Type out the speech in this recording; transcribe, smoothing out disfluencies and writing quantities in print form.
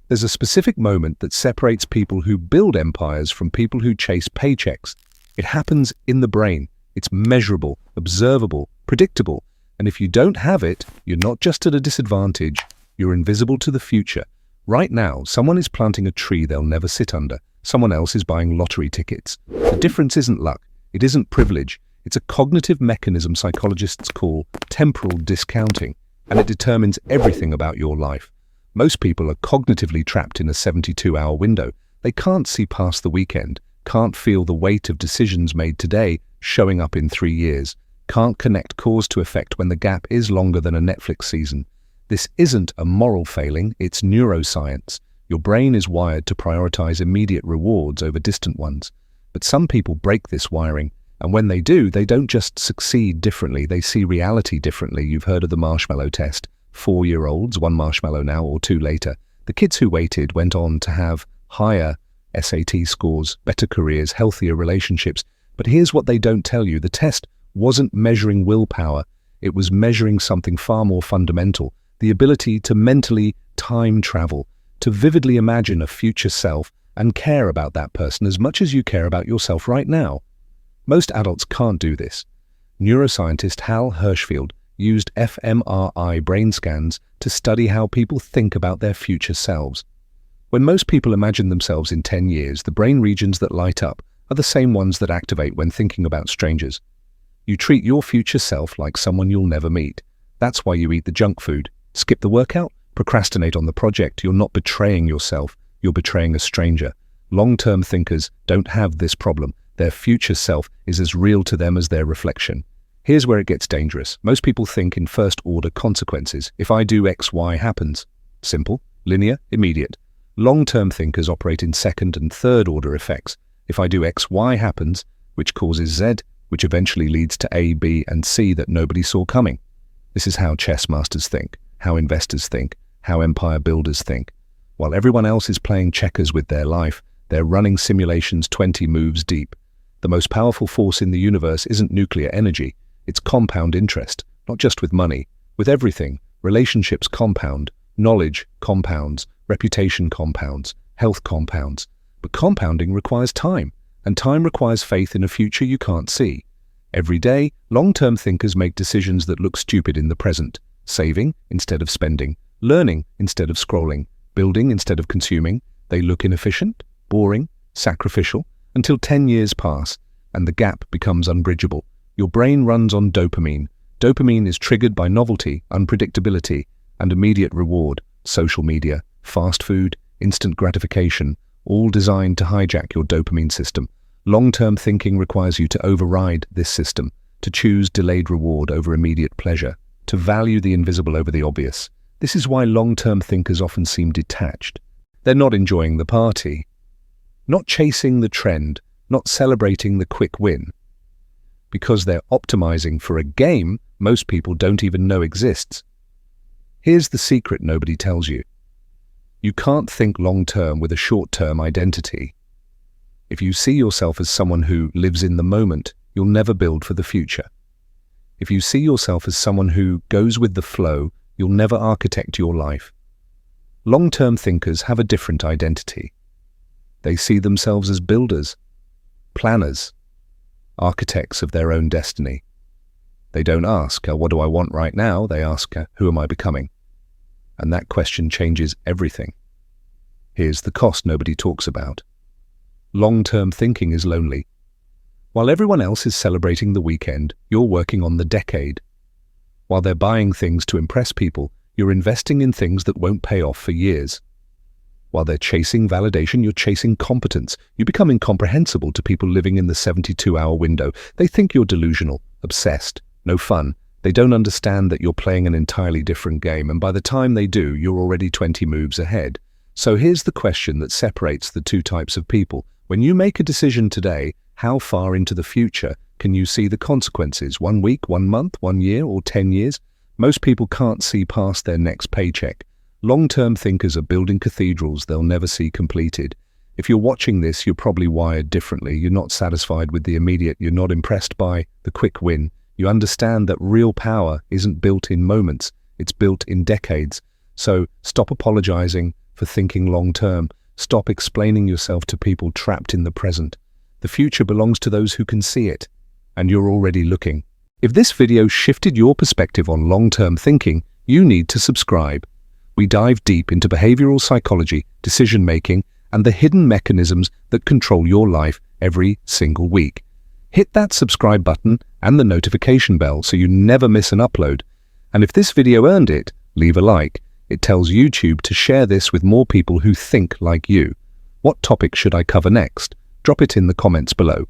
There's a specific moment that separates people who build empires from people who chase paychecks. It happens in the brain. It's measurable, observable, predictable. And if you don't have it, you're not just at a disadvantage, you're invisible to the future. Right now, someone is planting a tree they'll never sit under. Someone else is buying lottery tickets. The difference isn't luck. It isn't privilege. It's a cognitive mechanism psychologists call temporal discounting, and it determines everything about your life. Most people are cognitively trapped in a 72-hour window. They can't see past the weekend, can't feel the weight of decisions made today showing up in 3 years, can't connect cause to effect when the gap is longer than a Netflix season. This isn't a moral failing, it's neuroscience. Your brain is wired to prioritize immediate rewards over distant ones. But some people break this wiring, and when they do, they don't just succeed differently, they see reality differently. You've heard of the Marshmallow test. 4-year-olds, 1 marshmallow now or 2 later. The kids who waited went on to have higher SAT scores, better careers, healthier relationships. But here's what they don't tell you. The test wasn't measuring willpower. It was measuring something far more fundamental, the ability to mentally time travel, to vividly imagine a future self and care about that person as much as you care about yourself right now. Most adults can't do this. Neuroscientist Hal Hershfield used fMRI brain scans to study how people think about their future selves. When most people imagine themselves in 10 years, the brain regions that light up are the same ones that activate when thinking about strangers. You treat your future self like someone you'll never meet. That's why you eat the junk food, skip the workout, procrastinate on the project. You're not betraying yourself, you're betraying a stranger. Long-term thinkers don't have this problem. Their future self is as real to them as their reflection. Here's where it gets dangerous. Most people think in first-order consequences. If I do X, Y happens. Simple, linear, immediate. Long-term thinkers operate in second- and third-order effects. If I do X, Y happens, which causes Z, which eventually leads to A, B, and C that nobody saw coming. This is how chess masters think, how investors think, how empire builders think. While everyone else is playing checkers with their life, they're running simulations 20 moves deep. The most powerful force in the universe isn't nuclear energy. It's compound interest, not just with money, with everything. Relationships compound, knowledge compounds, reputation compounds, health compounds. But compounding requires time, and time requires faith in a future you can't see. Every day, long-term thinkers make decisions that look stupid in the present. Saving instead of spending, learning instead of scrolling, building instead of consuming. They look inefficient, boring, sacrificial, until 10 years pass, and the gap becomes unbridgeable. Your brain runs on dopamine. Dopamine is triggered by novelty, unpredictability, and immediate reward. Social media, fast food, instant gratification, all designed to hijack your dopamine system. Long-term thinking requires you to override this system, to choose delayed reward over immediate pleasure, to value the invisible over the obvious. This is why long-term thinkers often seem detached. They're not enjoying the party, not chasing the trend, not celebrating the quick win. Because they're optimizing for a game most people don't even know exists. Here's the secret nobody tells you. You can't think long-term with a short-term identity. If you see yourself as someone who lives in the moment, you'll never build for the future. If you see yourself as someone who goes with the flow, you'll never architect your life. Long-term thinkers have a different identity. They see themselves as builders, planners, architects of their own destiny. They don't ask, what do I want right now? They ask, who am I becoming? And that question changes everything. Here's the cost nobody talks about. Long-term thinking is lonely. While everyone else is celebrating the weekend, you're working on the decade. While they're buying things to impress people, you're investing in things that won't pay off for years. While they're chasing validation, you're chasing competence. You become incomprehensible to people living in the 72-hour window. They think you're delusional, obsessed, no fun. They don't understand that you're playing an entirely different game, and by the time they do, you're already 20 moves ahead. So here's the question that separates the two types of people. When you make a decision today, how far into the future can you see the consequences? 1 week, 1 month, 1 year, or 10 years? Most people can't see past their next paycheck. Long-term thinkers are building cathedrals they'll never see completed. If you're watching this, you're probably wired differently. You're not satisfied with the immediate. You're not impressed by the quick win. You understand that real power isn't built in moments. It's built in decades. So stop apologizing, for thinking long-term. Stop explaining yourself to people trapped in the present. The future belongs to those who can see it, and you're already looking. If this video shifted your perspective on long-term thinking, you need to subscribe. We dive deep into behavioral psychology, decision-making, and the hidden mechanisms that control your life every single week. Hit that subscribe button and the notification bell so you never miss an upload. And if this video earned it, leave a like. It tells YouTube to share this with more people who think like you. What topic should I cover next? Drop it in the comments below.